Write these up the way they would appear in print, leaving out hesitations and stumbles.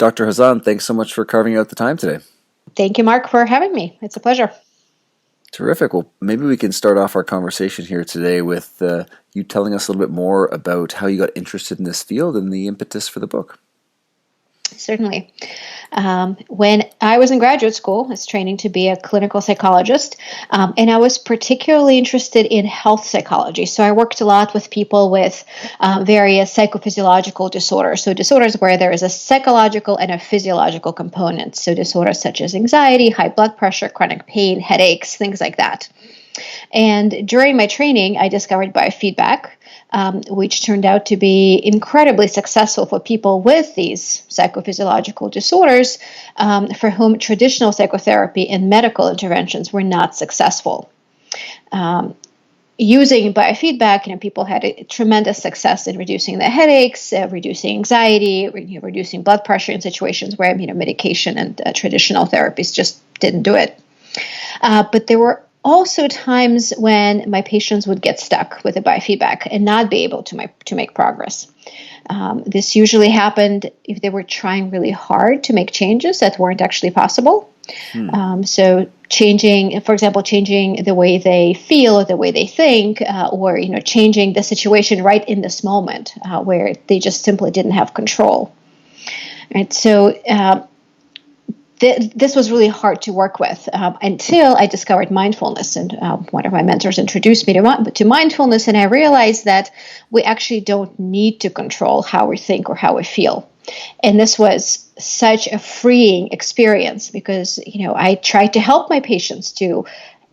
Dr. Khazan, thanks so much for carving out the time today. Thank you, Mark, for having me. It's a pleasure. Terrific. Well, maybe we can start off our conversation here today with you telling us a little bit more about how you got interested in this field and the impetus for the book. Certainly. When I was in graduate school, I was training to be a clinical psychologist, and I was particularly interested in health psychology. So I worked a lot with people with various psychophysiological disorders. So disorders where there is a psychological and a physiological component. So disorders such as anxiety, high blood pressure, chronic pain, headaches, things like that. And during my training, I discovered biofeedback, which turned out to be incredibly successful for people with these psychophysiological disorders for whom traditional psychotherapy and medical interventions were not successful. Using biofeedback, people had a tremendous success in reducing the headaches, reducing anxiety, reducing blood pressure in situations where medication and traditional therapies just didn't do it. But there were also times when my patients would get stuck with the biofeedback and not be able to make progress. This usually happened if they were trying really hard to make changes that weren't actually possible. So changing, for example, changing the way they feel or the way they think, or changing the situation right in this moment where they just simply didn't have control. Right. So this was really hard to work with until I discovered mindfulness. And one of my mentors introduced me to mindfulness, and I realized that we actually don't need to control how we think or how we feel. And this was such a freeing experience because, I tried to help my patients to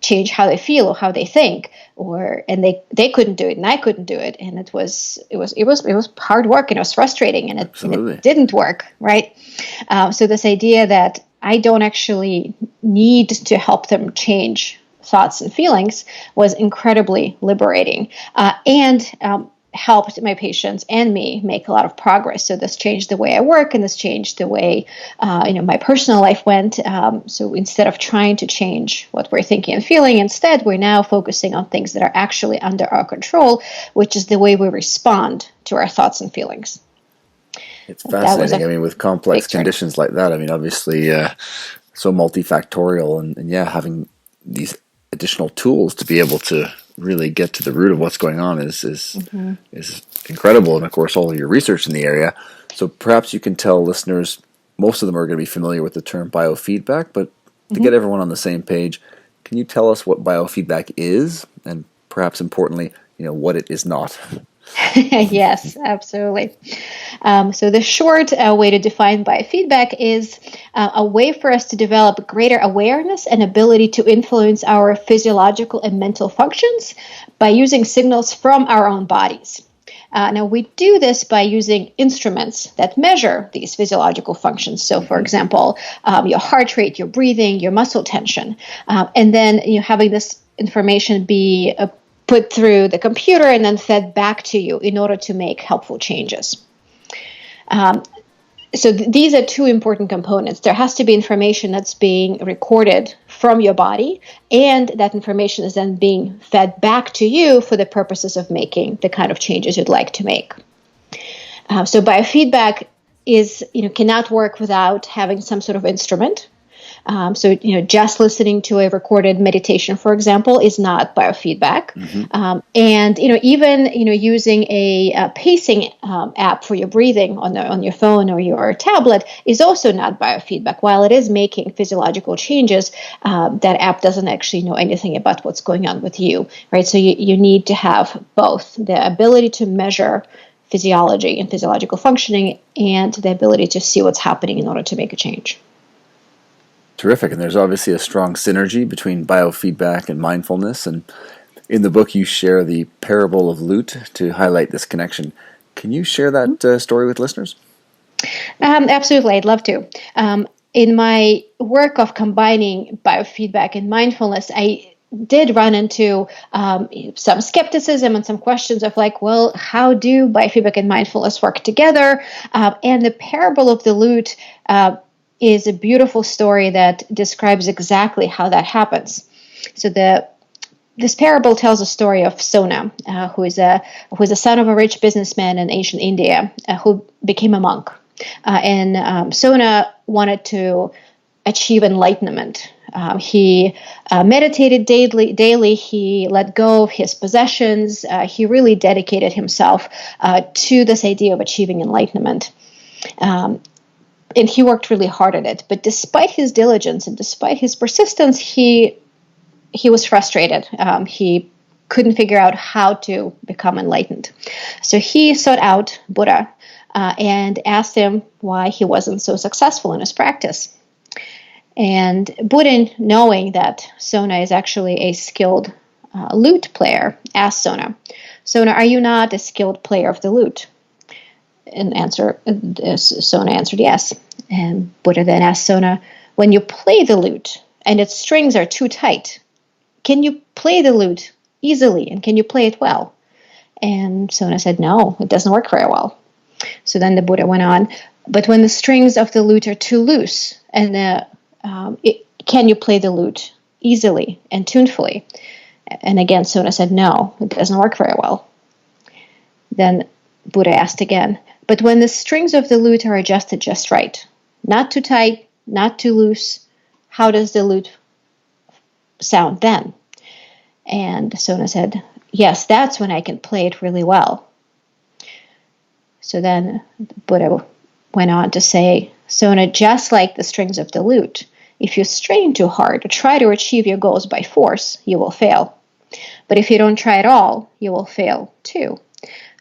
change how they feel or how they think, and they couldn't do it and I couldn't do it. And it was hard work and it was frustrating and it didn't work. Right. So this idea that I don't actually need to help them change thoughts and feelings was incredibly liberating and helped my patients and me make a lot of progress. So this changed the way I work and this changed the way my personal life went. So instead of trying to change what we're thinking and feeling, instead we're now focusing on things that are actually under our control, which is the way we respond to our thoughts and feelings. It's fascinating. With complex conditions like that, obviously so multifactorial and having these additional tools to be able to really get to the root of what's going on is incredible. And of course, all of your research in the area. So perhaps you can tell listeners, most of them are going to be familiar with the term biofeedback, but to get everyone on the same page, can you tell us what biofeedback is and perhaps importantly, what it is not? Yes, absolutely. So the short way to define biofeedback is a way for us to develop greater awareness and ability to influence our physiological and mental functions by using signals from our own bodies. Now, we do this by using instruments that measure these physiological functions. So, for example, your heart rate, your breathing, your muscle tension, and then having this information be put through the computer and then fed back to you in order to make helpful changes. So these are two important components. There has to be information that's being recorded from your body, and that information is then being fed back to you for the purposes of making the kind of changes you'd like to make. So biofeedback cannot work without having some sort of instrument. So just listening to a recorded meditation, for example, is not biofeedback. And even using a pacing app for your breathing on your phone or your tablet is also not biofeedback. While it is making physiological changes, that app doesn't actually know anything about what's going on with you, right? So you need to have both the ability to measure physiology and physiological functioning and the ability to see what's happening in order to make a change. Terrific. And there's obviously a strong synergy between biofeedback and mindfulness. And in the book, you share the parable of Lut to highlight this connection. Can you share that story with listeners? Absolutely. I'd love to. In my work of combining biofeedback and mindfulness, I did run into some skepticism and some questions of how do biofeedback and mindfulness work together? And the parable of the Lut is a beautiful story that describes exactly how that happens. So this parable tells a story of Sona, who is a son of a rich businessman in ancient India, who became a monk. And Sona wanted to achieve enlightenment. He meditated daily. He let go of his possessions. He really dedicated himself to this idea of achieving enlightenment. And he worked really hard at it. But despite his diligence and despite his persistence, he was frustrated. He couldn't figure out how to become enlightened. So he sought out Buddha and asked him why he wasn't so successful in his practice. And Buddha, knowing that Sona is actually a skilled lute player, asked Sona, are you not a skilled player of the lute? And Sona answered yes. And Buddha then asked Sona, when you play the lute and its strings are too tight, can you play the lute easily and can you play it well? And Sona said, no, it doesn't work very well. So then the Buddha went on, but when the strings of the lute are too loose, and can you play the lute easily and tunefully? And again, Sona said, no, it doesn't work very well. Then Buddha asked again, but when the strings of the lute are adjusted just right, not too tight, not too loose, how does the lute sound then? And Sona said, yes, that's when I can play it really well. So then Buddha went on to say, Sona, just like the strings of the lute, if you strain too hard or try to achieve your goals by force, you will fail. But if you don't try at all, you will fail too.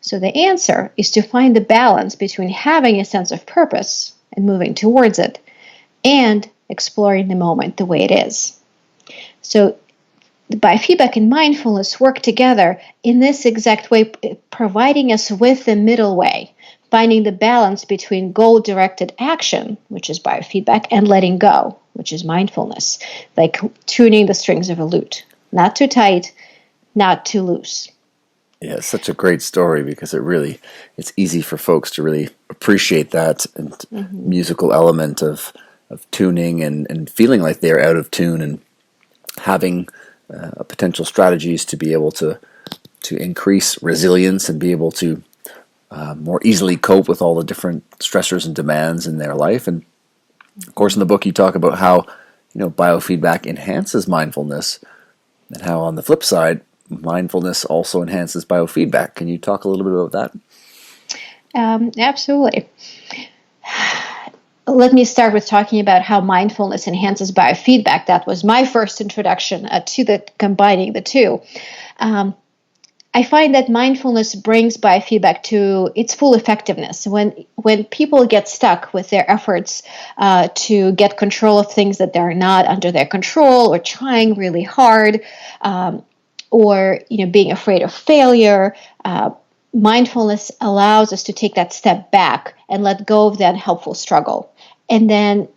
So the answer is to find the balance between having a sense of purpose and moving towards it and exploring the moment the way it is. So the biofeedback and mindfulness work together in this exact way, providing us with the middle way, finding the balance between goal-directed action, which is biofeedback, and letting go, which is mindfulness, like tuning the strings of a lute. Not too tight, not too loose. Yeah, it's such a great story because it's easy for folks to really appreciate that and musical element of tuning and feeling like they're out of tune and having potential strategies to be able to increase resilience and be able to more easily cope with all the different stressors and demands in their life. And of course, in the book, you talk about how biofeedback enhances mindfulness, and how on the flip side, mindfulness also enhances biofeedback. Can you talk a little bit about that? Absolutely. Let me start with talking about how mindfulness enhances biofeedback. That was my first introduction to combining the two. I find that mindfulness brings biofeedback to its full effectiveness. When people get stuck with their efforts to get control of things that they're not under their control, or trying really hard, or being afraid of failure, mindfulness allows us to take that step back and let go of that helpful struggle. And then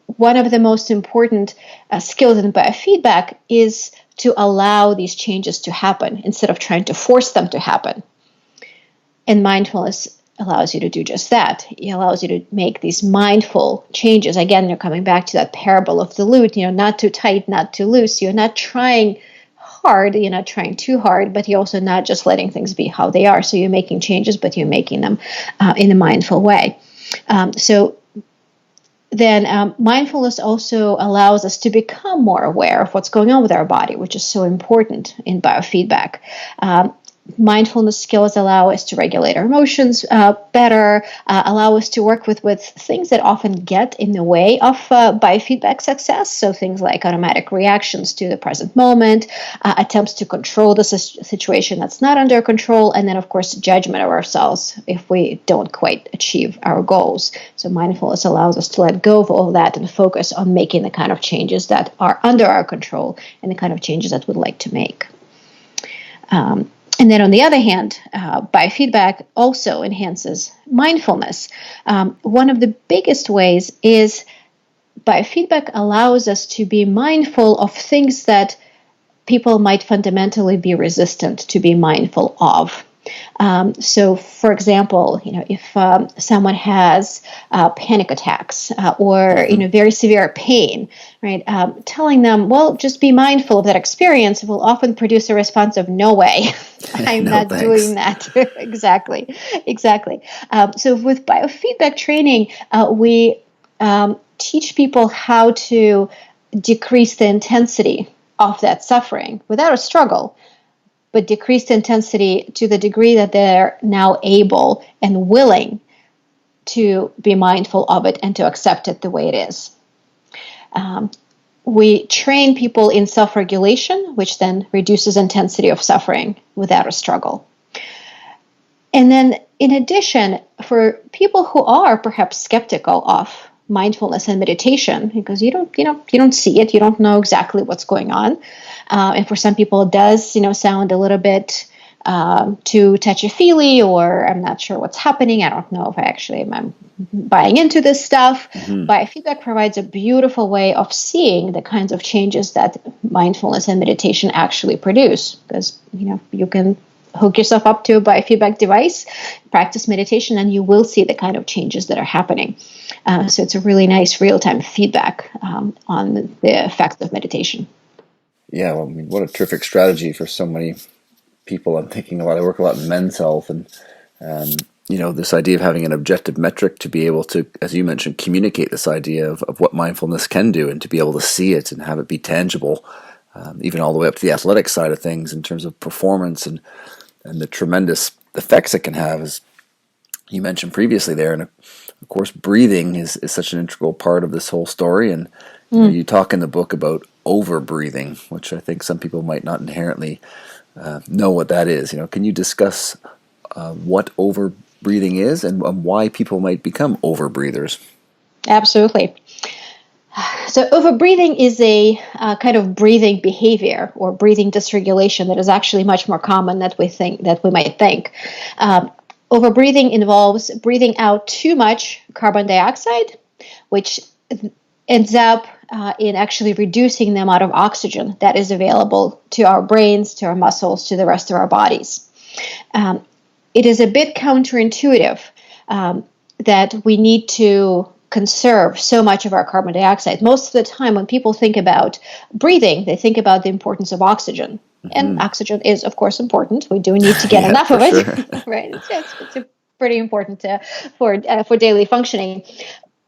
one of the most important skills in biofeedback is to allow these changes to happen instead of trying to force them to happen. And mindfulness allows you to do just that. It allows you to make these mindful changes. Again, you're coming back to that parable of the lute, not too tight, not too loose. You're not trying hard, you're not trying too hard, but you're also not just letting things be how they are. So you're making changes, but you're making them in a mindful way. Then mindfulness also allows us to become more aware of what's going on with our body, which is so important in biofeedback. Mindfulness skills allow us to regulate our emotions better, allow us to work with things that often get in the way of biofeedback success. So things like automatic reactions to the present moment, attempts to control the situation that's not under control, and then, of course, judgment of ourselves if we don't quite achieve our goals. So mindfulness allows us to let go of all of that and focus on making the kind of changes that are under our control and the kind of changes that we'd like to make. And then on the other hand, biofeedback also enhances mindfulness. One of the biggest ways is biofeedback allows us to be mindful of things that people might fundamentally be resistant to be mindful of. So, for example, if someone has panic attacks or very severe pain, right? Telling them, well, just be mindful of that experience will often produce a response of no way. I'm No, not thanks. doing that. Exactly. So with biofeedback training, we teach people how to decrease the intensity of that suffering without a struggle, but decrease the intensity to the degree that they're now able and willing to be mindful of it and to accept it the way it is. We train people in self-regulation, which then reduces intensity of suffering without a struggle. And then, in addition, for people who are perhaps skeptical of mindfulness and meditation, because you don't see it, you don't know exactly what's going on, and for some people it does, sound a little bit too touchy-feely, or I'm not sure what's happening. I don't know if I'm buying into this stuff. Biofeedback provides a beautiful way of seeing the kinds of changes that mindfulness and meditation actually produce, because you can hook yourself up to a biofeedback device, practice meditation, and you will see the kind of changes that are happening. So it's a really nice real-time feedback on the effects of meditation. Yeah, well, what a terrific strategy for so many people. I'm thinking I work a lot in men's health, and this idea of having an objective metric to be able to, as you mentioned, communicate this idea of what mindfulness can do, and to be able to see it and have it be tangible, even all the way up to the athletic side of things in terms of performance and the tremendous effects it can have, as you mentioned previously there. And of course, breathing is such an integral part of this whole story. And you talk in the book about over-breathing, which I think some people might not inherently know what that is. Can you discuss what over-breathing is and why people might become over-breathers? Absolutely. So over-breathing is a kind of breathing behavior or breathing dysregulation that is actually much more common than we might think. Over-breathing involves breathing out too much carbon dioxide, which ends up in actually reducing the amount of oxygen that is available to our brains, to our muscles, to the rest of our bodies. It is a bit counterintuitive that we need to conserve so much of our carbon dioxide. Most of the time when people think about breathing, they think about the importance of oxygen. And oxygen is, of course, important. We do need to get enough of it, sure. Right? It's pretty important for daily functioning.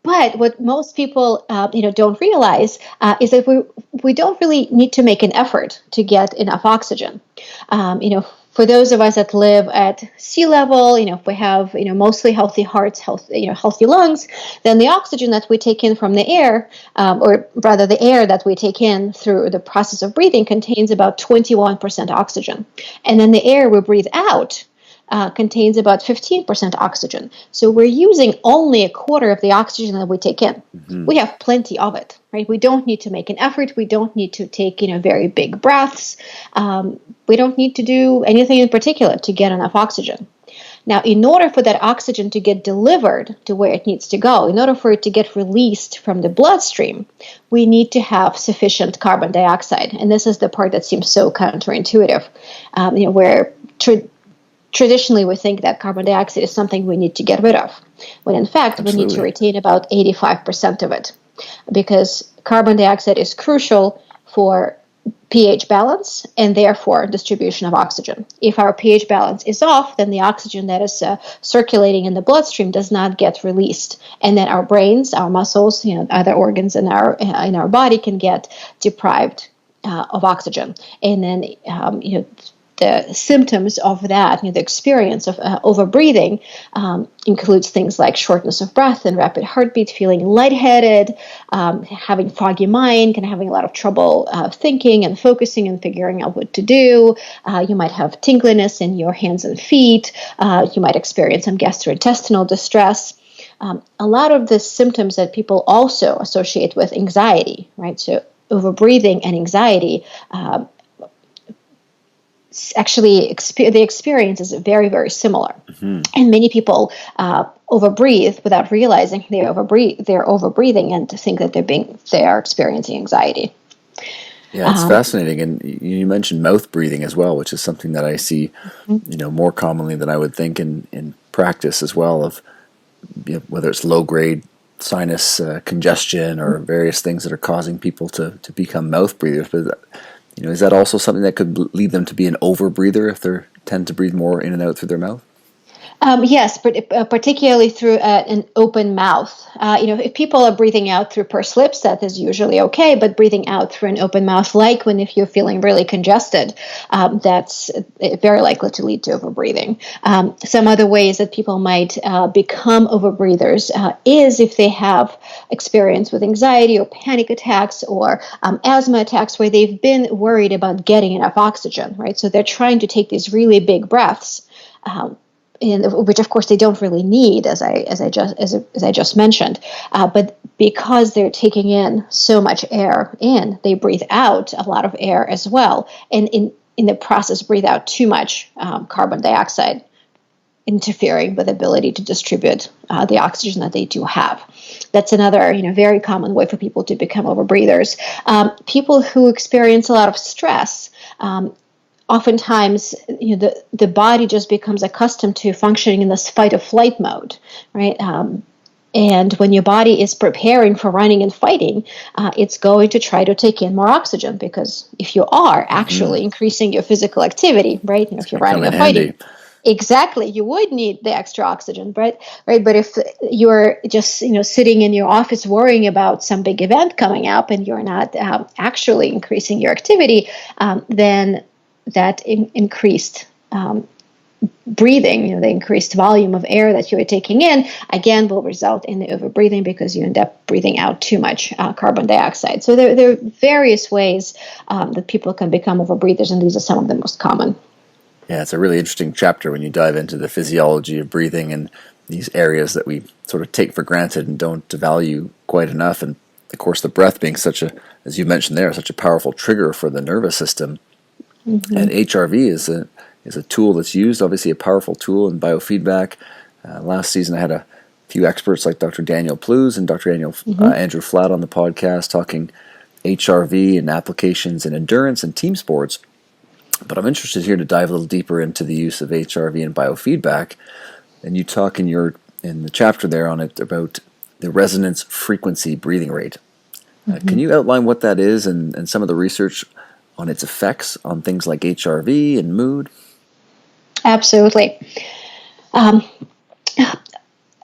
But what most people, don't realize is that we don't really need to make an effort to get enough oxygen. For those of us that live at sea level, if we have, mostly healthy hearts, healthy lungs, then the oxygen that we take in from the air, or rather the air that we take in through the process of breathing, contains about 21% oxygen. And then the air we breathe out contains about 15% oxygen. So we're using only a quarter of the oxygen that we take in. We have plenty of it, right? We don't need to make an effort. We don't need to take, very big breaths. We don't need to do anything in particular to get enough oxygen. Now, in order for that oxygen to get delivered to where it needs to go, in order for it to get released from the bloodstream, we need to have sufficient carbon dioxide. And this is the part that seems so counterintuitive, where traditionally, we think that carbon dioxide is something we need to get rid of, when in fact, we need to retain about 85% of it, because carbon dioxide is crucial for pH balance and therefore distribution of oxygen. If our pH balance is off, then the oxygen that is circulating in the bloodstream does not get released, and then our brains, our muscles, other organs in our body can get deprived of oxygen, and then the symptoms of that, the experience of over-breathing includes things like shortness of breath and rapid heartbeat, feeling lightheaded, having foggy mind, and having a lot of trouble thinking and focusing and figuring out what to do. You might have tingliness in your hands and feet. You might experience some gastrointestinal distress. A lot of the symptoms that people also associate with anxiety, right? So over-breathing and anxiety actually the experience is very, very similar. And many people overbreathe without realizing they're overbreathing and think that they are experiencing anxiety. Yeah, it's fascinating. And you mentioned mouth breathing as well, which is something that I see, more commonly than I would think in practice as well, of whether it's low-grade sinus congestion or various things that are causing people to become mouth breathers. But, is that also something that could lead them to be an over-breather if they tend to breathe more in and out through their mouth? Yes, but particularly through an open mouth. If people are breathing out through pursed lips, that is usually okay. But breathing out through an open mouth, like if you're feeling really congested, that's very likely to lead to overbreathing. Some other ways that people might become overbreathers is if they have experience with anxiety or panic attacks or asthma attacks where they've been worried about getting enough oxygen, right? So they're trying to take these really big breaths. Which of course they don't really need, as I just mentioned, but because they're taking in so much air in, they breathe out a lot of air as well, and in the process breathe out too much carbon dioxide, interfering with the ability to distribute the oxygen that they do have. That's another very common way for people to become overbreathers. People who experience a lot of stress. Oftentimes, the body just becomes accustomed to functioning in this fight or flight mode, right? And when your body is preparing for running and fighting, it's going to try to take in more oxygen, because if you are actually increasing your physical activity, right? If you're running and fighting, exactly, you would need the extra oxygen, right? But if you're just sitting in your office worrying about some big event coming up and you're not actually increasing your activity, then that increased breathing, the increased volume of air that you are taking in, again, will result in the overbreathing because you end up breathing out too much carbon dioxide. So there are various ways that people can become overbreathers, and these are some of the most common. Yeah, it's a really interesting chapter when you dive into the physiology of breathing and these areas that we sort of take for granted and don't value quite enough. And of course, the breath being as you mentioned there, such a powerful trigger for the nervous system. Mm-hmm. And HRV is a tool that's used, obviously a powerful tool in biofeedback. Last season I had a few experts like Dr. Daniel Plews and Dr. Andrew Flatt on the podcast talking HRV and applications in endurance and team sports. But I'm interested here to dive a little deeper into the use of HRV and biofeedback. And you talk in the chapter there on it about the resonance frequency breathing rate. Can you outline what that is and some of the research on its effects on things like HRV and mood? Absolutely.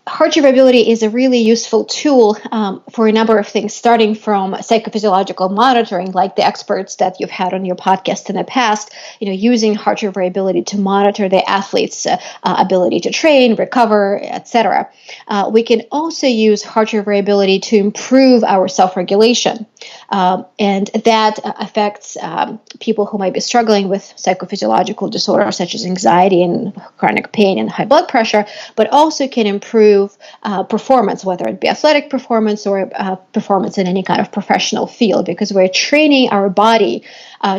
Heart variability is a really useful tool for a number of things, starting from psychophysiological monitoring, like the experts that you've had on your podcast in the past, using heart variability to monitor the athlete's ability to train, recover, etc. We can also use heart variability to improve our self-regulation, and that affects people who might be struggling with psychophysiological disorders such as anxiety and chronic pain and high blood pressure, but also can improve performance, whether it be athletic performance or performance in any kind of professional field, because we're training our body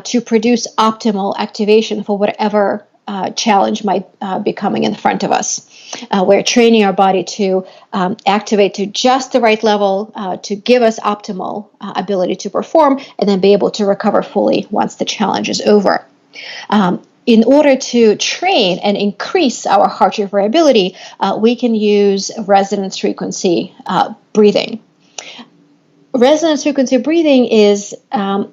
to produce optimal activation for whatever challenge might be coming in front of us. We're training our body to activate to just the right level to give us optimal ability to perform and then be able to recover fully once the challenge is over. In order to train and increase our heart rate variability, we can use resonance frequency breathing. Resonance frequency breathing is an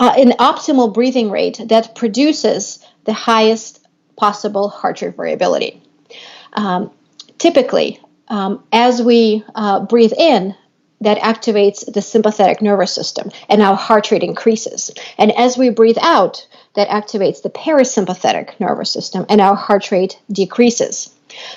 optimal breathing rate that produces the highest possible heart rate variability. Typically, as we breathe in, that activates the sympathetic nervous system, and our heart rate increases. And as we breathe out, that activates the parasympathetic nervous system, and our heart rate decreases.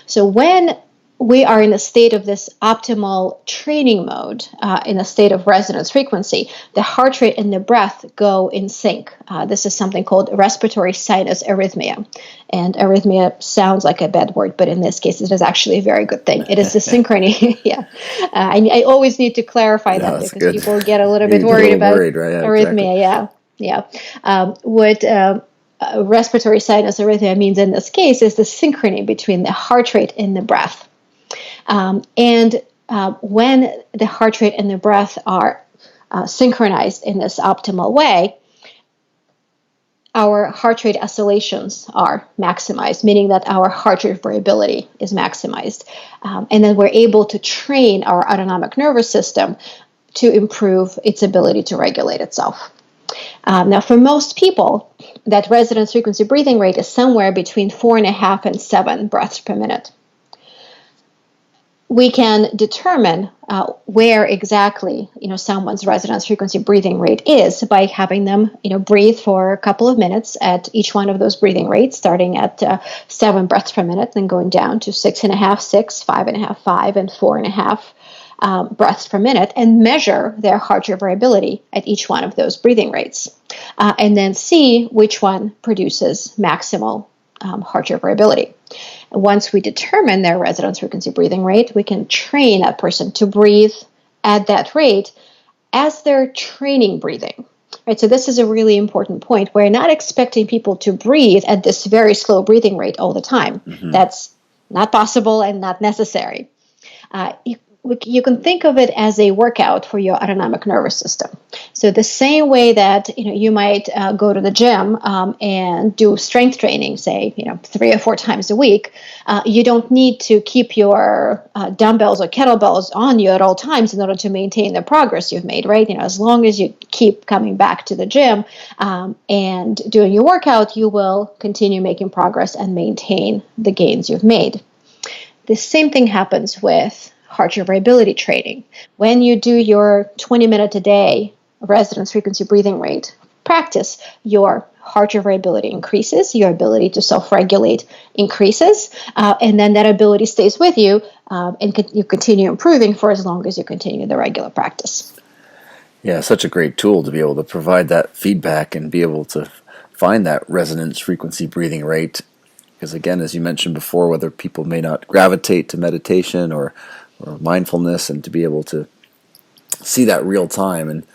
So when we are in a state of this optimal training mode, in a state of resonance frequency, the heart rate and the breath go in sync. This is something called respiratory sinus arrhythmia. And arrhythmia sounds like a bad word, but in this case, it is actually a very good thing. It is the synchrony. Yeah, I always need to clarify that because good. People get a little bit worried about right? Arrhythmia. Exactly. Yeah. What respiratory sinus arrhythmia means in this case is the synchrony between the heart rate and the breath. And when the heart rate and the breath are synchronized in this optimal way, our heart rate oscillations are maximized, meaning that our heart rate variability is maximized. And then we're able to train our autonomic nervous system to improve its ability to regulate itself. Now, for most people, that resonance frequency breathing rate is somewhere between 4.5 and 7 breaths per minute. We can determine where exactly someone's resonance frequency breathing rate is by having them breathe for a couple of minutes at each one of those breathing rates, starting at 7 breaths per minute, then going down to 6.5, 6, 5.5, 5, and 4.5 breaths per minute, and measure their heart rate variability at each one of those breathing rates, and then see which one produces maximal heart rate variability. Once we determine their resonance frequency breathing rate, we can train that person to breathe at that rate as they're training breathing. Right? So this is a really important point. We're not expecting people to breathe at this very slow breathing rate all the time. Mm-hmm. That's not possible and not necessary. You can think of it as a workout for your autonomic nervous system. So the same way that you might go to the gym and do strength training, say 3 or 4 times a week, you don't need to keep your dumbbells or kettlebells on you at all times in order to maintain the progress you've made, right? As long as you keep coming back to the gym and doing your workout, you will continue making progress and maintain the gains you've made. The same thing happens with heart rate variability training. When you do your 20-minute a day resonance frequency breathing rate practice, your heart rate variability increases, your ability to self-regulate increases, and then that ability stays with you, and you continue improving for as long as you continue the regular practice. Yeah, such a great tool to be able to provide that feedback and be able to find that resonance frequency breathing rate. Because again, as you mentioned before, whether people may not gravitate to meditation or mindfulness, and to be able to see that real time. And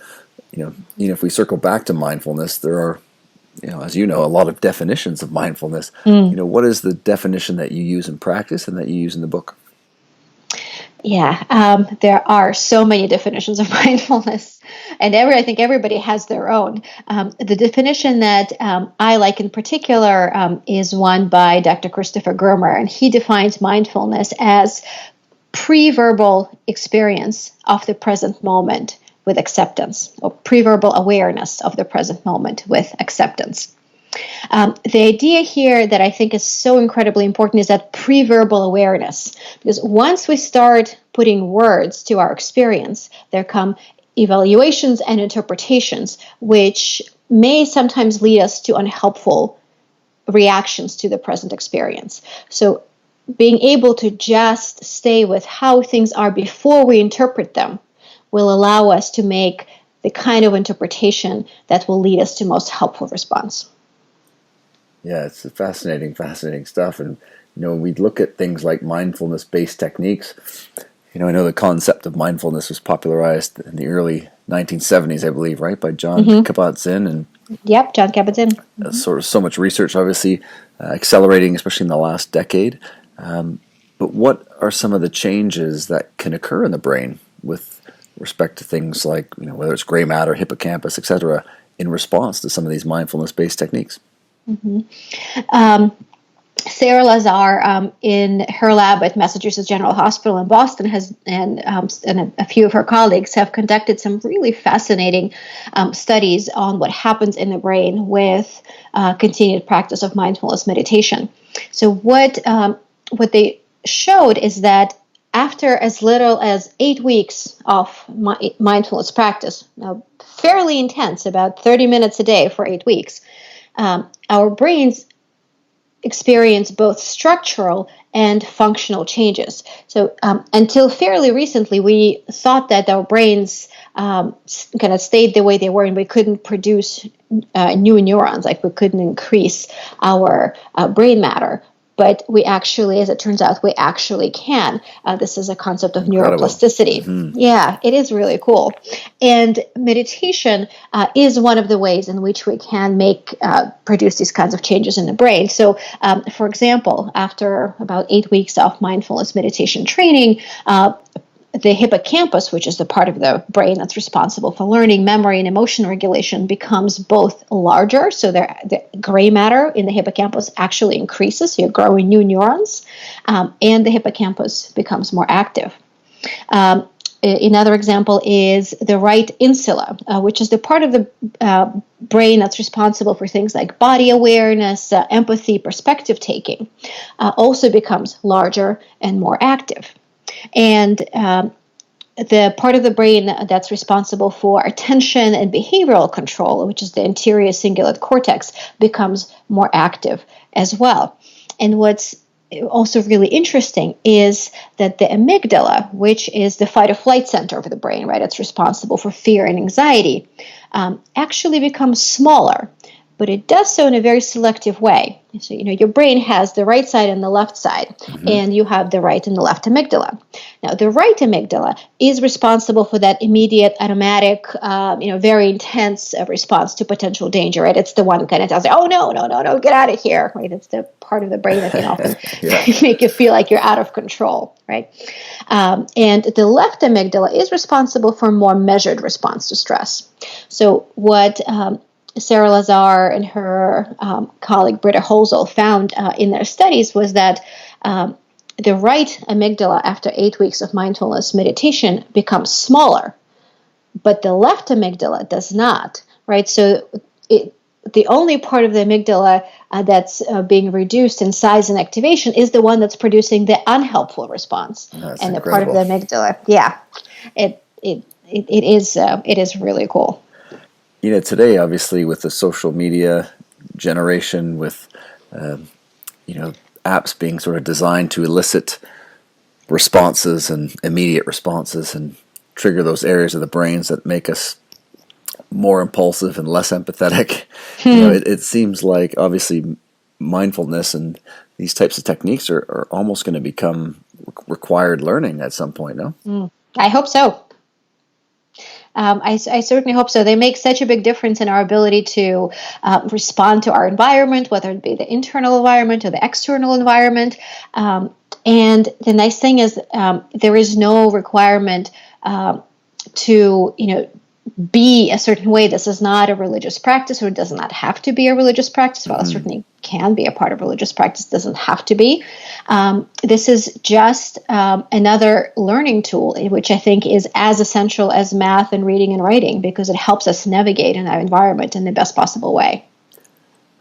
if we circle back to mindfulness, there are, as a lot of definitions of mindfulness. What is the definition that you use in practice and that you use in the book? Yeah, there are so many definitions of mindfulness, and I think everybody has their own. The definition that I like in particular is one by Dr. Christopher Germer, and he defines mindfulness as pre-verbal experience of the present moment with acceptance, or pre-verbal awareness of the present moment with acceptance. The idea here that I think is so incredibly important is that pre-verbal awareness, because once we start putting words to our experience, there come evaluations and interpretations, which may sometimes lead us to unhelpful reactions to the present experience. So being able to just stay with how things are before we interpret them will allow us to make the kind of interpretation that will lead us to most helpful response. Yeah, it's fascinating stuff. And, when we look at things like mindfulness-based techniques, I know the concept of mindfulness was popularized in the early 1970s, I believe, right, by John Kabat-Zinn. And yep, John Kabat-Zinn. Sort of so much research, obviously, accelerating, especially in the last decade. But what are some of the changes that can occur in the brain with respect to things like, whether it's gray matter, hippocampus, etc., in response to some of these mindfulness-based techniques? Sarah Lazar in her lab at Massachusetts General Hospital in Boston and a few of her colleagues have conducted some really fascinating studies on what happens in the brain with continued practice of mindfulness meditation. So what they showed is that after as little as 8 weeks of mindfulness practice, fairly intense, about 30 minutes a day for 8 weeks, our brains experience both structural and functional changes. So until fairly recently, we thought that our brains kind of stayed the way they were, and we couldn't produce new neurons, like we couldn't increase our brain matter. But we actually, as it turns out, we actually can. This is a concept of neuroplasticity. Mm-hmm. Yeah, it is really cool. And meditation is one of the ways in which we can produce these kinds of changes in the brain. So, for example, after about 8 weeks of mindfulness meditation training, the hippocampus, which is the part of the brain that's responsible for learning, memory, and emotion regulation, becomes both larger. So the gray matter in the hippocampus actually increases. So you're growing new neurons, and the hippocampus becomes more active. Another example is the right insula, which is the part of the brain that's responsible for things like body awareness, empathy, perspective taking, also becomes larger and more active. And the part of the brain that's responsible for attention and behavioral control, which is the anterior cingulate cortex, becomes more active as well. And what's also really interesting is that the amygdala, which is the fight or flight center of the brain, right, it's responsible for fear and anxiety, actually becomes smaller, but it does so in a very selective way. So, your brain has the right side and the left side, and you have the right and the left amygdala. Now, the right amygdala is responsible for that immediate, automatic, very intense response to potential danger, right? It's the one that kind of tells you, oh, no, get out of here, right? It's the part of the brain that can often make you feel like you're out of control, right? And the left amygdala is responsible for more measured response to stress. So what Sarah Lazar and her colleague Britta Holzel found in their studies was that the right amygdala after 8 weeks of mindfulness meditation becomes smaller, but the left amygdala does not, right? So the only part of the amygdala that's being reduced in size and activation is the one that's producing the unhelpful response. That's and incredible. The part of the amygdala, it is really cool. Today, obviously, with the social media generation, with apps being sort of designed to elicit responses and immediate responses and trigger those areas of the brains that make us more impulsive and less empathetic. It seems like obviously mindfulness and these types of techniques are almost going to become required learning at some point, no? I hope so. I certainly hope so. They make such a big difference in our ability to respond to our environment, whether it be the internal environment or the external environment. And the nice thing is there is no requirement to, be a certain way. This is not a religious practice, or it does not have to be a religious practice. Well, it certainly can be a part of religious practice. It doesn't have to be. This is just another learning tool, which I think is as essential as math and reading and writing, because it helps us navigate in our environment in the best possible way.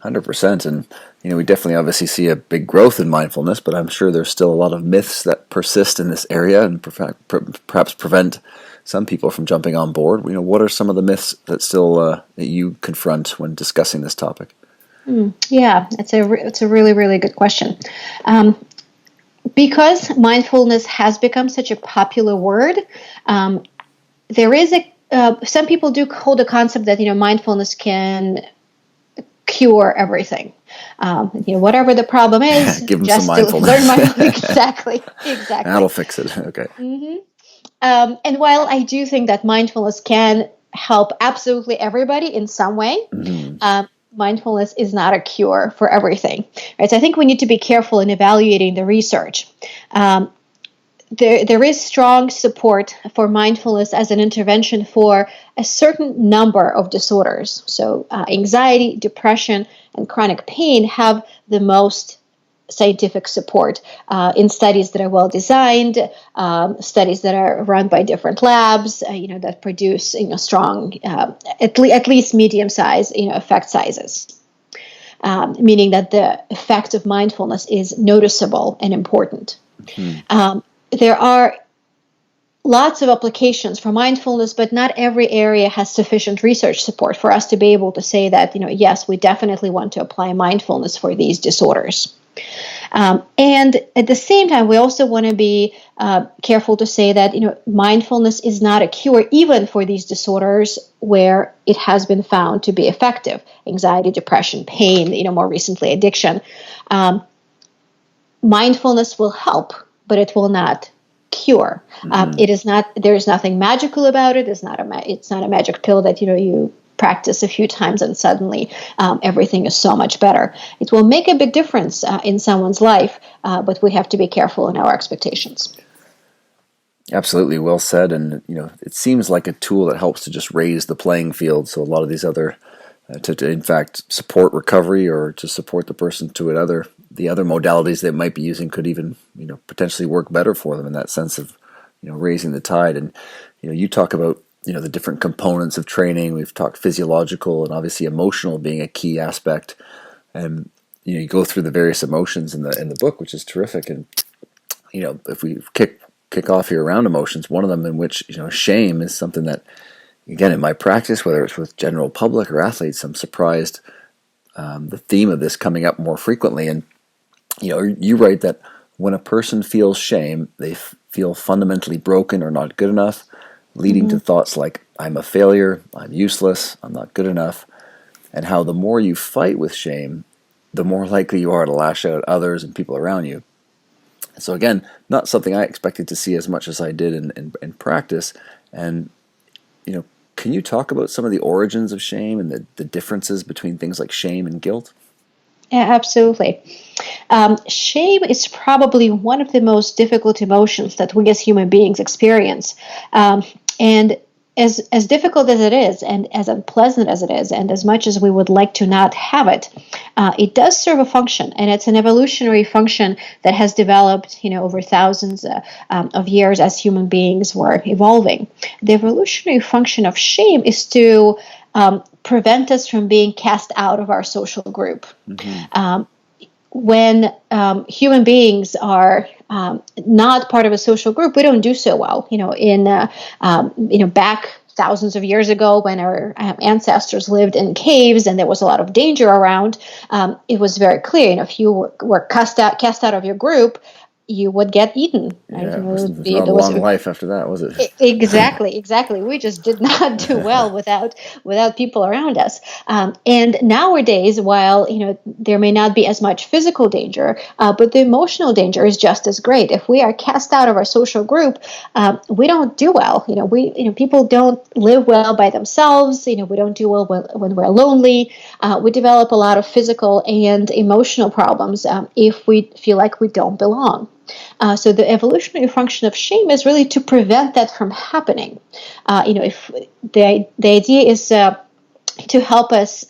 100%. And, we definitely obviously see a big growth in mindfulness, but I'm sure there's still a lot of myths that persist in this area and perhaps prevent some people from jumping on board. What are some of the myths that still that you confront when discussing this topic? Yeah, it's a really, really good question. Because mindfulness has become such a popular word, there is some people do hold a concept that mindfulness can cure everything. Whatever the problem is, give them just some mindfulness. Learn mindfulness. Exactly. That'll fix it. Okay. And while I do think that mindfulness can help absolutely everybody in some way, mindfulness is not a cure for everything. Right? So I think we need to be careful in evaluating the research. There is strong support for mindfulness as an intervention for a certain number of disorders. So anxiety, depression, and chronic pain have the most scientific support in studies that are well designed, studies that are run by different labs, that produce strong, at least medium size, effect sizes. Meaning that the effect of mindfulness is noticeable and important. There are lots of applications for mindfulness, but not every area has sufficient research support for us to be able to say that, yes, we definitely want to apply mindfulness for these disorders. And at the same time, we also want to be careful to say that, mindfulness is not a cure even for these disorders where it has been found to be effective. Anxiety, depression, pain, more recently addiction. Mindfulness will help, but it will not cure. It is not. There is nothing magical about it. It's not a magic pill that you practice a few times and suddenly everything is so much better. It will make a big difference in someone's life, but we have to be careful in our expectations. Absolutely, well said. And it seems like a tool that helps to just raise the playing field. So a lot of these other to in fact support recovery or to support the person to the other modalities they might be using could even potentially work better for them in that sense of raising the tide. And you talk about the different components of training. We've talked physiological and obviously emotional being a key aspect, and you go through the various emotions in the book, which is terrific. And if we kick off here around emotions, one of them in which shame is something that, again, in my practice, whether it's with general public or athletes, I'm surprised the theme of this coming up more frequently. And you write that when a person feels shame, they feel fundamentally broken or not good enough, leading to thoughts like, I'm a failure, I'm useless, I'm not good enough, and how the more you fight with shame, the more likely you are to lash out at others and people around you. So again, not something I expected to see as much as I did in practice. And can you talk about some of the origins of shame and the differences between things like shame and guilt? Yeah, absolutely. Shame is probably one of the most difficult emotions that we as human beings experience. And as difficult as it is, and as unpleasant as it is, and as much as we would like to not have it, it does serve a function, and it's an evolutionary function that has developed, over thousands of years as human beings were evolving. The evolutionary function of shame is to prevent us from being cast out of our social group. When human beings are not part of a social group, we don't do so well. Back thousands of years ago, when our ancestors lived in caves and there was a lot of danger around, it was very clear. If you were cast out of your group, you would get eaten. Right? Yeah, it was not a long life after that, was it? Exactly. We just did not do well without people around us. And nowadays, while there may not be as much physical danger, but the emotional danger is just as great. If we are cast out of our social group, we don't do well. People don't live well by themselves. We don't do well when we're lonely. We develop a lot of physical and emotional problems if we feel like we don't belong. So the evolutionary function of shame is really to prevent that from happening. If the idea is to help us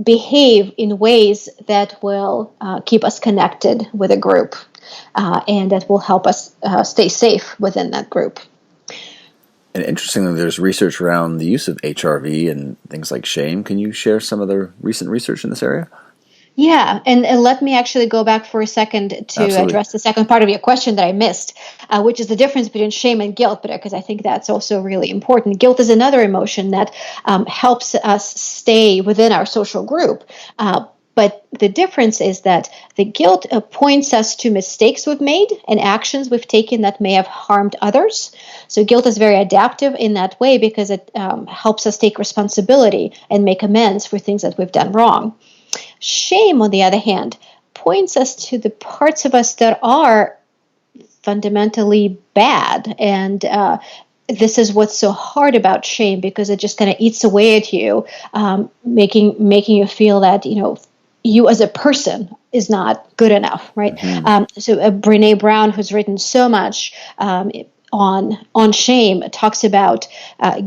behave in ways that will keep us connected with a group, and that will help us stay safe within that group. And interestingly, there's research around the use of HRV and things like shame. Can you share some of the recent research in this area? Yeah, and let me actually go back for a second to Absolutely. Address the second part of your question that I missed, which is the difference between shame and guilt, because I think that's also really important. Guilt is another emotion that helps us stay within our social group. But the difference is that the guilt points us to mistakes we've made and actions we've taken that may have harmed others. So guilt is very adaptive in that way because it helps us take responsibility and make amends for things that we've done wrong. Shame, on the other hand, points us to the parts of us that are fundamentally bad. And this is what's so hard about shame, because it just kind of eats away at you, making you feel that, you as a person is not good enough, right? So Brené Brown, who's written so much on shame, talks about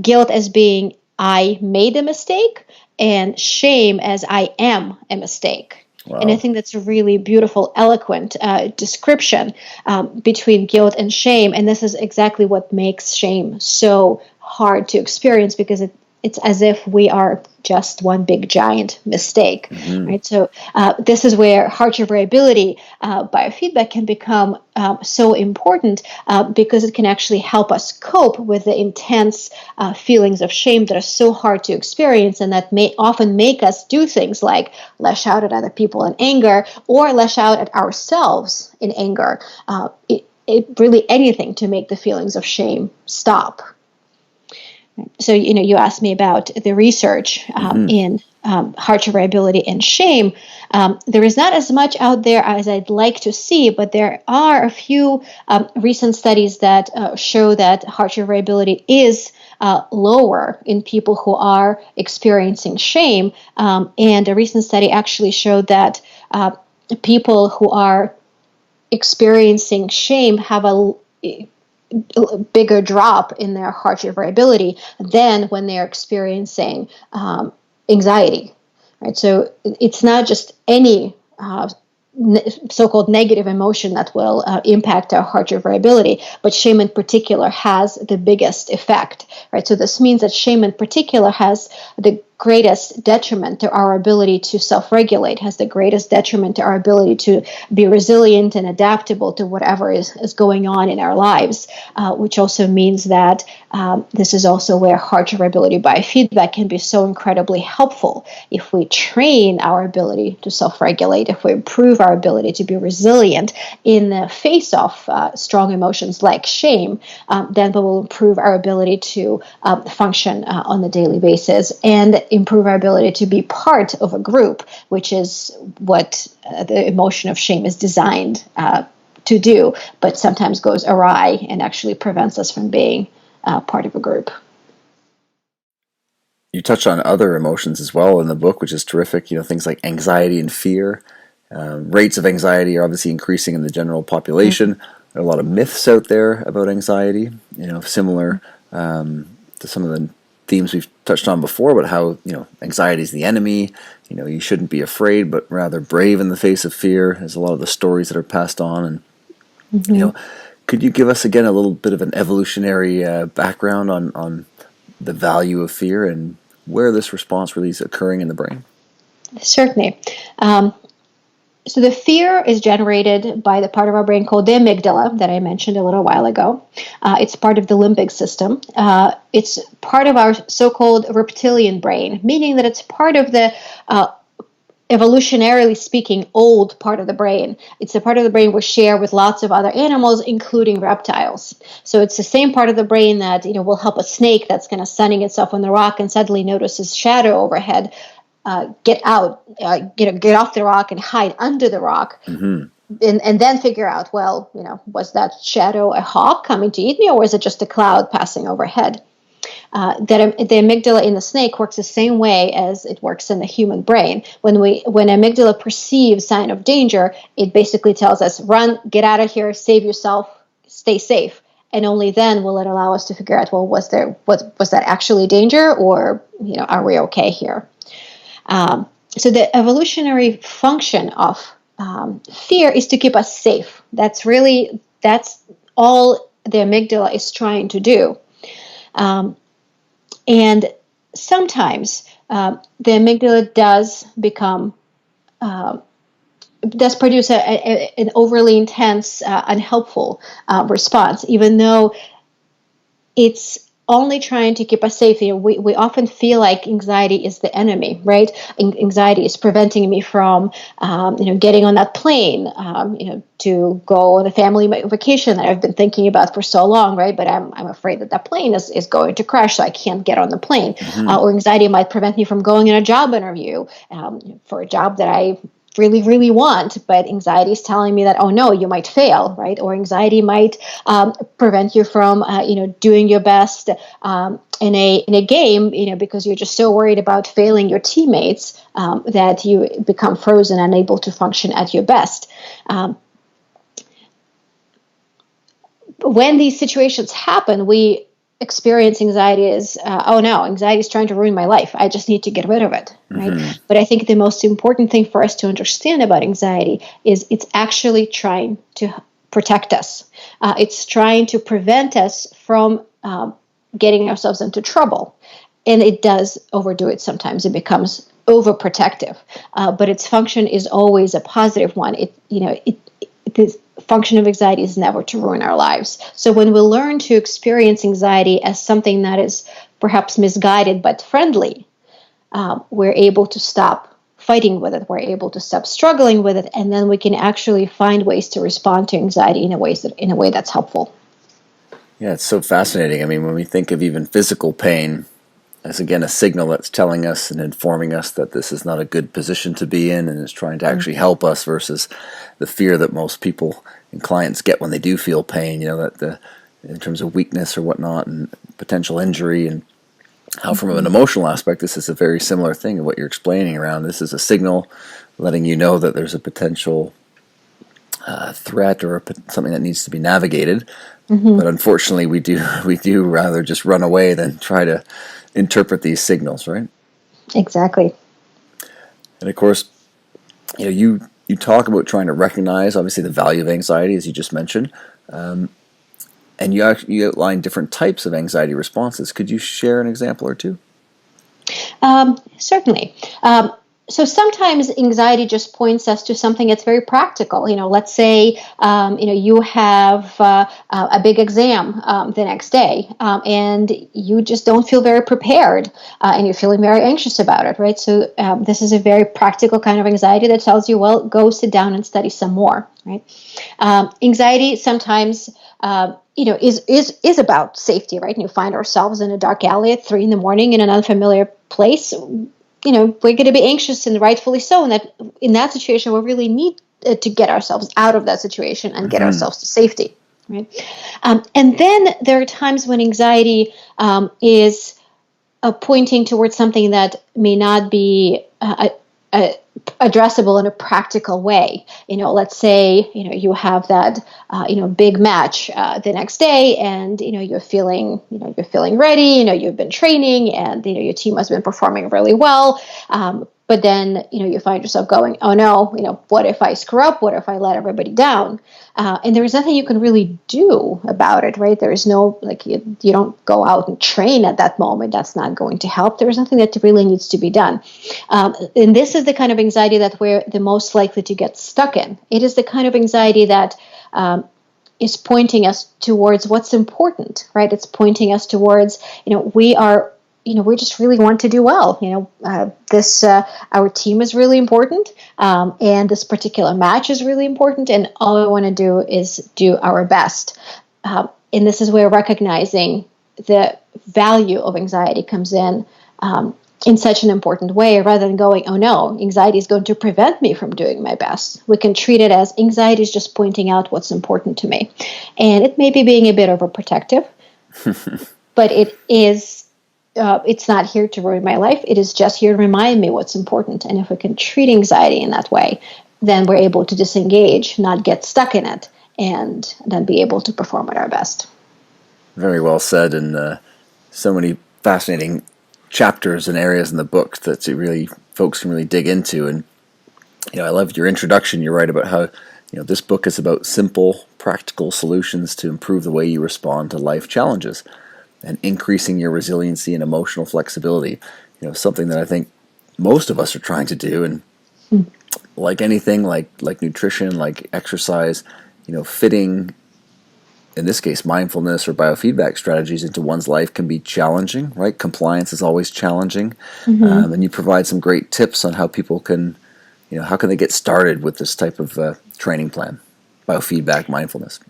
guilt as being, I made a mistake, and shame as I am a mistake. Wow. And I think that's a really beautiful, eloquent description between guilt and shame. And this is exactly what makes shame so hard to experience, because it's as if we are just one big giant mistake, right? So this is where heart rate variability biofeedback can become so important, because it can actually help us cope with the intense feelings of shame that are so hard to experience, and that may often make us do things like lash out at other people in anger, or lash out at ourselves in anger. Really anything to make the feelings of shame stop. So, you asked me about the research in heart rate variability and shame. There is not as much out there as I'd like to see, but there are a few recent studies that show that heart rate variability is lower in people who are experiencing shame. And a recent study actually showed that people who are experiencing shame have bigger drop in their heart rate variability than when they're experiencing anxiety. Right? So it's not just any so-called negative emotion that will impact our heart rate variability, but shame in particular has the biggest effect, right? So this means that shame in particular has the greatest detriment to our ability to self-regulate, has the greatest detriment to our ability to be resilient and adaptable to whatever is going on in our lives, which also means that this is also where heart rate variability biofeedback can be so incredibly helpful. If we train our ability to self-regulate, if we improve our ability to be resilient in the face of strong emotions like shame, then we will improve our ability to function on a daily basis and improve our ability to be part of a group, which is what the emotion of shame is designed to do, but sometimes goes awry and actually prevents us from being part of a group. You touch on other emotions as well in the book, which is terrific. Things like anxiety and fear. Rates of anxiety are obviously increasing in the general population. Mm-hmm. There are a lot of myths out there about anxiety, similar to some of the themes we've touched on before, about how, anxiety is the enemy. You shouldn't be afraid, but rather brave in the face of fear. There's a lot of the stories that are passed on. And, mm-hmm. Could you give us, again, a little bit of an evolutionary background on the value of fear and where this response really is occurring in the brain? Certainly. So the fear is generated by the part of our brain called the amygdala that I mentioned a little while ago. It's part of the limbic system. It's part of our so-called reptilian brain, meaning that it's part of the evolutionarily speaking, old part of the brain. It's the part of the brain we share with lots of other animals, including reptiles. So it's the same part of the brain that will help a snake that's kind of sunning itself on the rock and suddenly notices shadow overhead. Get out, get off the rock and hide under the rock. Mm-hmm. And then figure out, was that shadow a hawk coming to eat me, or was it just a cloud passing overhead? That the amygdala in the snake works the same way as it works in the human brain. When amygdala perceives sign of danger, it basically tells us, run, get out of here, save yourself, stay safe. And only then will it allow us to figure out, was that actually danger, or are we okay here? So the evolutionary function of fear is to keep us safe. That's all the amygdala is trying to do. And sometimes the amygdala does produce an overly intense, unhelpful response, even though it's only trying to keep us safe. We often feel like anxiety is the enemy, right? Anxiety is preventing me from, getting on that plane, to go on a family vacation that I've been thinking about for so long, right? But I'm afraid that plane is going to crash, so I can't get on the plane. Mm-hmm. Or anxiety might prevent me from going in a job interview for a job that I really, really want, but anxiety is telling me that, oh no, you might fail, right? Or anxiety might prevent you from, doing your best in a game, because you're just so worried about failing your teammates that you become frozen, unable to function at your best. When these situations happen, we experience anxiety as, oh no, anxiety is trying to ruin my life. I just need to get rid of it, right? Mm-hmm. But I think the most important thing for us to understand about anxiety is it's actually trying to protect us. It's trying to prevent us from getting ourselves into trouble. And it does overdo it sometimes. It becomes overprotective. But its function is always a positive one. The function of anxiety is never to ruin our lives. So when we learn to experience anxiety as something that is perhaps misguided but friendly, we're able to stop fighting with it. We're able to stop struggling with it, and then we can actually find ways to respond to anxiety in a way that's helpful. Yeah, it's so fascinating. I mean, when we think of even physical pain as, again, a signal that's telling us and informing us that this is not a good position to be in and is trying to actually help us, versus the fear that most people and clients get when they do feel pain, that in terms of weakness or whatnot and potential injury, and how from an emotional aspect, this is a very similar thing of what you're explaining around. This is a signal letting you know that there's a potential threat or something that needs to be navigated. But unfortunately, we do rather just run away than try to interpret these signals, right? Exactly. And of course, you talk about trying to recognize, obviously, the value of anxiety, as you just mentioned, and you outline different types of anxiety responses. Could you share an example or two? Certainly. So sometimes anxiety just points us to something that's very practical. Let's say, you have a big exam the next day, and you just don't feel very prepared, and you're feeling very anxious about it, right? So this is a very practical kind of anxiety that tells you, well, go sit down and study some more, right? Anxiety sometimes is about safety, right? And you find ourselves in a dark alley at 3 a.m. in an unfamiliar place. We're going to be anxious, and rightfully so. And that in that situation, we really need to get ourselves out of that situation and get ourselves to safety, right? And then there are times when anxiety is pointing towards something that may not be addressable in a practical way. Let's say you have that big match the next day, and you're feeling ready. You've been training, and your team has been performing really well. But then you find yourself going, oh no, what if I screw up? What if I let everybody down? And there's nothing you can really do about it, right? There is no, you don't go out and train at that moment. That's not going to help. There's nothing that really needs to be done. And this is the kind of anxiety that we're the most likely to get stuck in. It is the kind of anxiety that is pointing us towards what's important, right? It's pointing us towards, we just really want to do well. Our team is really important, and this particular match is really important, and all we want to do is do our best. And this is where recognizing the value of anxiety comes in such an important way, rather than going, oh no, anxiety is going to prevent me from doing my best. We can treat it as anxiety is just pointing out what's important to me. And it may be being a bit overprotective, but it is... it's not here to ruin my life. It is just here to remind me what's important. And if we can treat anxiety in that way, then we're able to disengage, not get stuck in it, and then be able to perform at our best. Very well said, and so many fascinating chapters and areas in the book that folks can really dig into. And I loved your introduction. You're right about how this book is about simple, practical solutions to improve the way you respond to life challenges and increasing your resiliency and emotional flexibility. Something that I think most of us are trying to do. And like anything, like nutrition, like exercise, fitting, in this case, mindfulness or biofeedback strategies into one's life can be challenging, right? Compliance is always challenging. And you provide some great tips on how people can, how can they get started with this type of training plan, biofeedback, mindfulness.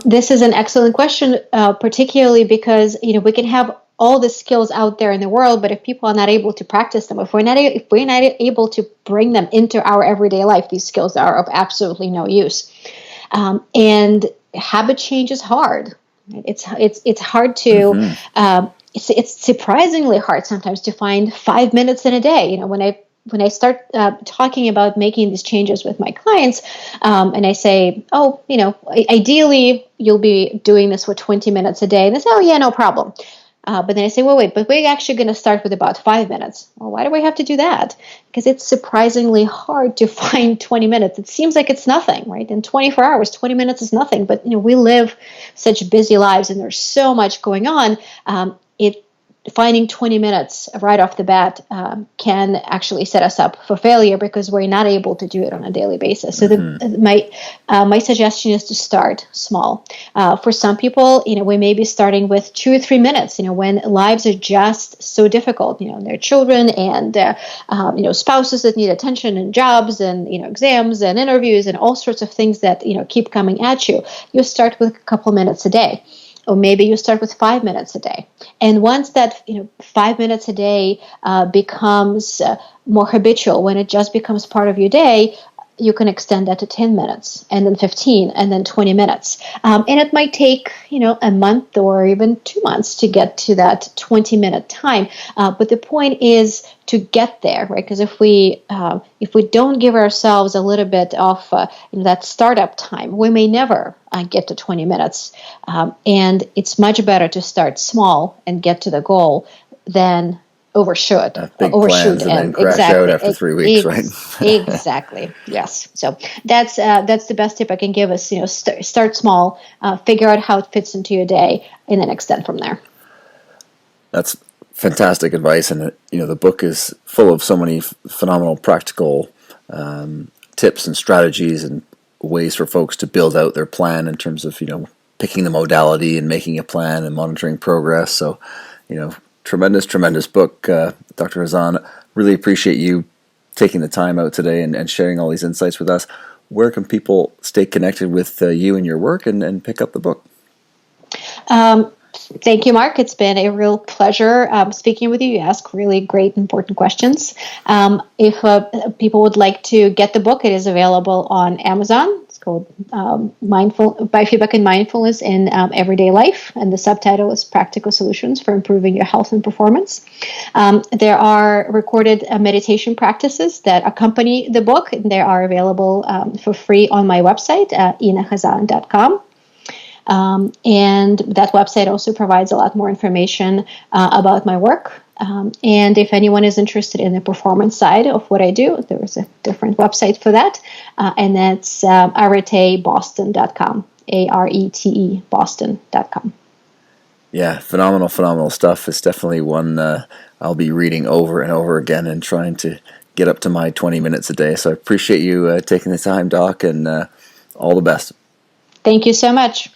This is an excellent question, particularly because we can have all the skills out there in the world, but if people are not able to practice them, if we're not able to bring them into our everyday life, these skills are of absolutely no use. And habit change is hard. It's hard to. It's surprisingly hard sometimes to find 5 minutes in a day. When I start talking about making these changes with my clients, and I say, ideally you'll be doing this for 20 minutes a day. And they say, oh yeah, no problem. But then I say, well, wait, but we're actually going to start with about 5 minutes. Well, why do we have to do that? Because it's surprisingly hard to find 20 minutes. It seems like it's nothing, right? In 24 hours, 20 minutes is nothing. But we live such busy lives, and there's so much going on. Finding 20 minutes right off the bat can actually set us up for failure because we're not able to do it on a daily basis. So my suggestion is to start small. For some people, we may be starting with 2 or 3 minutes, when lives are just so difficult, their children and, spouses that need attention and jobs and, exams and interviews and all sorts of things that, keep coming at you. You start with a couple minutes a day. Or maybe you start with 5 minutes a day. And once that 5 minutes a day becomes more habitual, when it just becomes part of your day, you can extend that to 10 minutes, and then 15, and then 20 minutes. And it might take, a month or even 2 months to get to that 20-minute time. But the point is to get there, right? Because if we don't give ourselves a little bit of that startup time, we may never get to 20 minutes. And it's much better to start small and get to the goal than overshoot plans and then crash out after 3 weeks, right? Exactly. Yes. So that's the best tip I can give us. Start small, figure out how it fits into your day, and then extend from there. That's fantastic advice, and the book is full of so many phenomenal practical tips and strategies and ways for folks to build out their plan in terms of picking the modality and making a plan and monitoring progress. So tremendous book, Dr. Khazan. Really appreciate you taking the time out today and sharing all these insights with us. Where can people stay connected with you and your work and pick up the book? Thank you, Mark. It's been a real pleasure speaking with you. You ask really great, important questions. If people would like to get the book, it is available on Amazon. It's called Biofeedback and Mindfulness in Everyday Life, and the subtitle is Practical Solutions for Improving Your Health and Performance. There are recorded meditation practices that accompany the book, and they are available for free on my website, inakhazan.com. And that website also provides a lot more information about my work. And if anyone is interested in the performance side of what I do, there is a different website for that. And that's areteboston.com, ARETE Boston.com. Yeah, phenomenal stuff. It's definitely one I'll be reading over and over again and trying to get up to my 20 minutes a day. So I appreciate you taking the time, Doc, and all the best. Thank you so much.